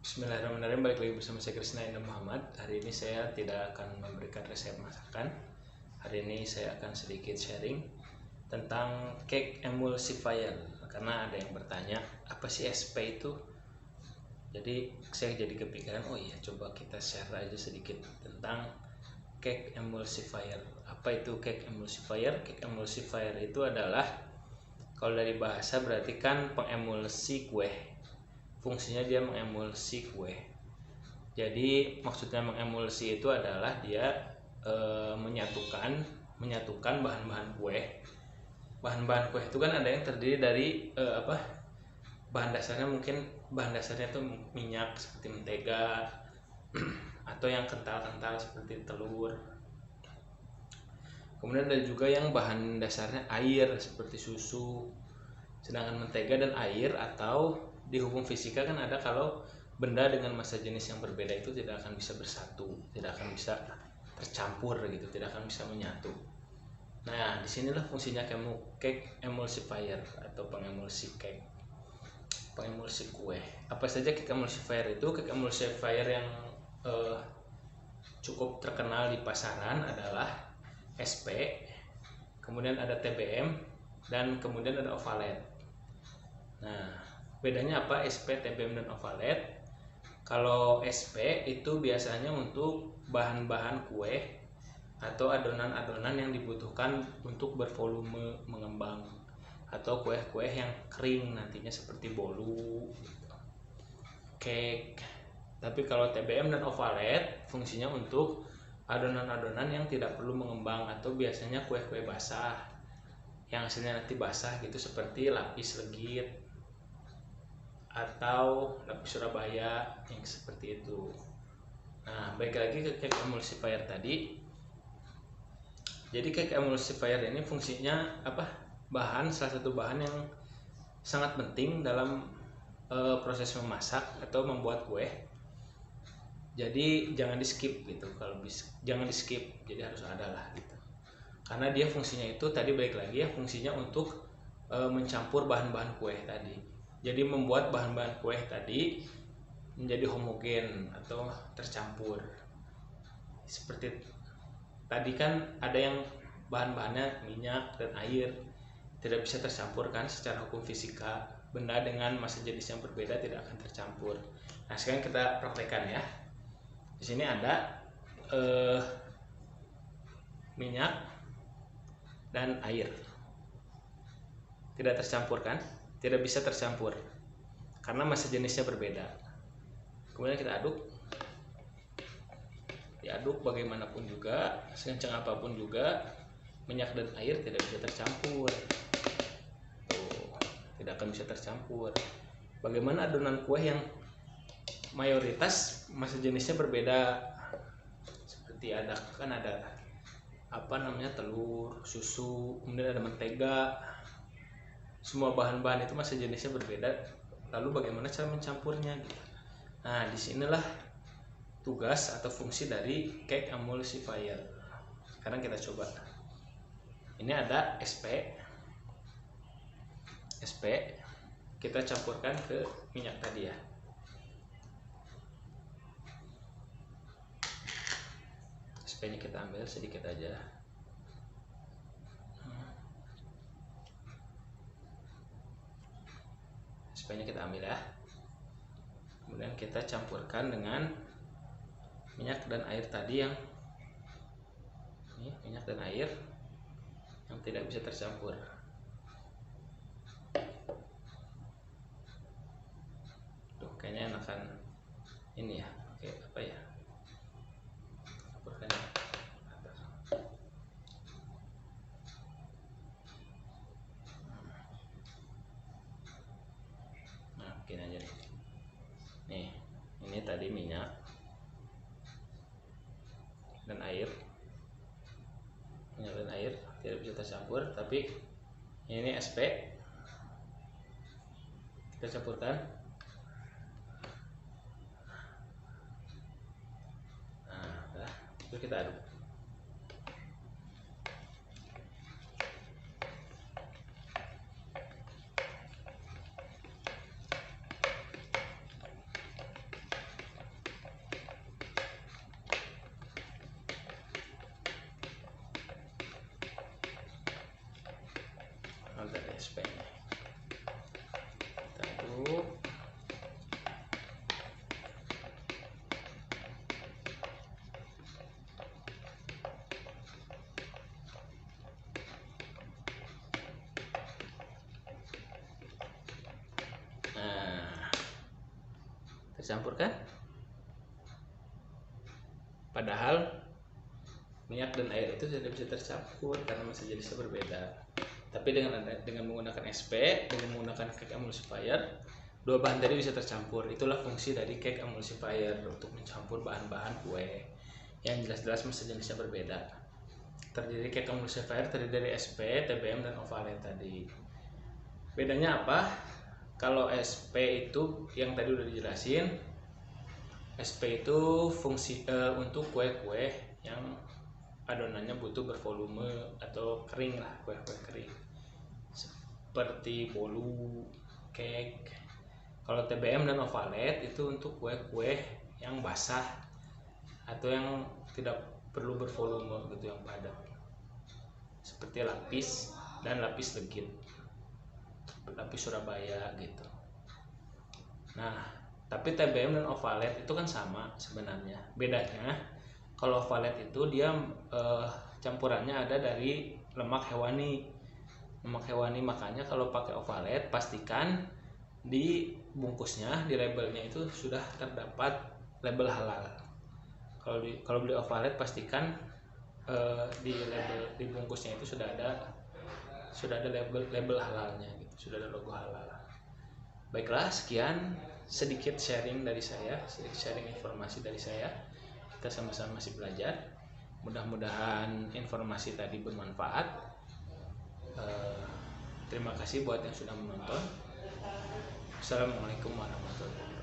Bismillahirrahmanirrahim. Balik lagi bersama saya Krisna Indah Muhammad. Hari ini saya tidak akan memberikan resep masakan. Hari ini saya akan sedikit sharing tentang cake emulsifier. Karena ada yang bertanya, apa sih SP itu? Jadi saya jadi kepikiran, oh iya, coba kita share aja sedikit tentang cake emulsifier. Apa itu cake emulsifier? Cake emulsifier itu adalah, kalau dari bahasa berarti kan pengemulsi kue. Fungsinya dia mengemulsi kue. Jadi maksudnya mengemulsi itu adalah dia menyatukan bahan-bahan kue. Bahan-bahan kue itu kan ada yang terdiri dari bahan dasarnya itu minyak seperti mentega atau yang kental-kental seperti telur. Kemudian ada juga yang bahan dasarnya air seperti susu. Sedangkan mentega dan air, atau di hukum fisika kan ada, kalau benda dengan massa jenis yang berbeda itu tidak akan bisa bersatu, tidak akan bisa tercampur gitu, tidak akan bisa menyatu. Nah, disinilah fungsinya cake emulsifier atau pengemulsi cake, pengemulsi kue. Apa saja cake emulsifier itu? Cake emulsifier yang cukup terkenal di pasaran adalah SP, kemudian ada TBM, dan kemudian ada Ovalet. Nah, bedanya apa SP, TBM, dan Ovalet? Kalau SP itu biasanya untuk bahan-bahan kue atau adonan-adonan yang dibutuhkan untuk bervolume mengembang, atau kue-kue yang kering nantinya seperti bolu, cake. Tapi kalau TBM dan Ovalet fungsinya untuk adonan-adonan yang tidak perlu mengembang, atau biasanya kue-kue basah yang hasilnya nanti basah gitu, seperti lapis legit atau lapis Surabaya yang seperti itu. Nah, balik lagi ke cake emulsifier tadi. Jadi cake emulsifier ini fungsinya apa? Salah satu bahan yang sangat penting dalam proses memasak atau membuat kue. Jadi jangan di skip gitu, kalau bisa jangan di skip, jadi harus ada lah gitu. Karena dia fungsinya itu tadi, balik lagi ya, fungsinya untuk mencampur bahan-bahan kue tadi. Jadi membuat bahan-bahan kue tadi menjadi homogen atau tercampur. Seperti tadi kan ada yang bahan-bahannya minyak dan air, tidak bisa tercampur kan secara hukum fisika. Benda dengan massa jenis yang berbeda tidak akan tercampur. Nah, sekarang kita praktekkan ya. Di sini ada minyak dan air, tidak tercampur kan, tidak bisa tercampur karena massa jenisnya berbeda. Kemudian kita diaduk bagaimanapun juga, sekencang apapun juga, minyak dan air tidak bisa tercampur. Tidak akan bisa tercampur. Bagaimana adonan kue yang mayoritas massa jenisnya berbeda, seperti ada telur, susu, kemudian ada mentega. Semua bahan-bahan itu massa jenisnya berbeda. Lalu bagaimana cara mencampurnya gitu. Nah, disinilah tugas atau fungsi dari cake emulsifier. Sekarang kita coba. Ini ada SP, kita campurkan ke minyak tadi ya. SP-nya kita ambil sedikit aja. SP-nya kita ambil ya. Kemudian kita campurkan dengan minyak dan air tadi, yang ini minyak dan air yang tidak bisa tercampur. Tuh, kayaknya enakan ini ya, pakai apa ya? Campurkan ya. Nah, begini aja nih. Nih, ini tadi minyak dan air. Minyak dan air tidak bisa tercampur, tapi ini SP. Kita campurkan. Nah, terus kita aduk. tercampur kan? Padahal minyak dan air itu tidak bisa tercampur karena masih jenisnya berbeda. Tapi dengan menggunakan SP, dengan menggunakan cake emulsifier, dua bahan tadi bisa tercampur. Itulah fungsi dari cake emulsifier, untuk mencampur bahan-bahan kue yang jelas-jelas masih jenisnya berbeda. Terdiri cake emulsifier terdiri dari SP, TBM, dan ovalet tadi. Bedanya apa? Kalau SP itu yang tadi udah dijelasin, SP itu fungsi untuk kue-kue yang adonannya butuh bervolume atau kering lah, kue-kue kering seperti bolu, cake. Kalau TBM dan ovalet itu untuk kue-kue yang basah atau yang tidak perlu bervolume gitu, yang padat, seperti lapis dan lapis legit, lapis Surabaya gitu. Nah, tapi TBM dan ovalet itu kan sama sebenarnya. Bedanya kalau ovalet itu dia campurannya ada dari lemak hewani. Makanya kalau pakai ovalet pastikan di bungkusnya, di labelnya itu sudah terdapat label halal. Kalau beli ovalet pastikan di bungkusnya itu sudah ada label halalnya gitu, sudah ada logo halal. Baiklah, sekian sedikit sharing dari saya, sedikit sharing informasi dari saya. Kita sama-sama masih belajar. Mudah-mudahan informasi tadi bermanfaat. Terima kasih buat yang sudah menonton. Assalamualaikum warahmatullahi wabarakatuh.